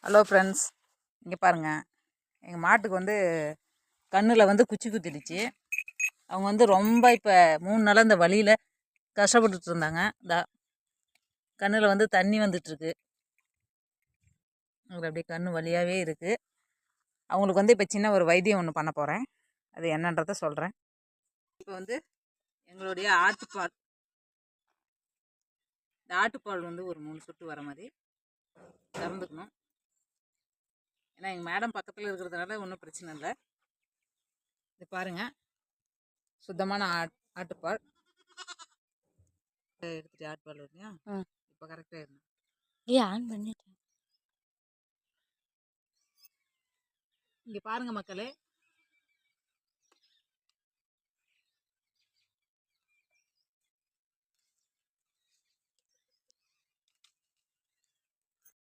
Hello friends, இங்கே பாருங்கள். எங்கள் மாட்டுக்கு வந்து கண்ணில் வந்து குச்சி குத்திடுச்சு. அவங்க வந்து ரொம்ப இப்போ 3 நாளாக இந்த வலியில் கஷ்டப்பட்டுட்டு இருந்தாங்க. இந்த கண்ணில் வந்து தண்ணி வந்துட்டுருக்கு. அவங்களுக்கு அப்படியே கண் வலியாகவே இருக்குது. அவங்களுக்கு வந்து இப்போ சின்ன ஒரு வைத்தியம் ஒன்று பண்ண போகிறேன். அது என்னன்றதை சொல்கிறேன். இப்போ வந்து எங்களுடைய ஆட்டுப்பால், இந்த ஆட்டுப்பால் வந்து ஒரு 3 சொட்டு வர மாதிரி திறந்துக்கணும். ஏன்னா எங்கள் மேடம் பக்கத்தில் இருக்கிறதுனால ஒன்றும் பிரச்சனை இல்லை. இது பாருங்கள், சுத்தமான ஆட்டுப்பால் எடுத்துட்டு ஆட்டுப்பால் வருங்க. இப்போ கரெக்டாக இருக்கும். ஆன் பண்ணிட்டேன். இங்கே பாருங்கள் மக்களே,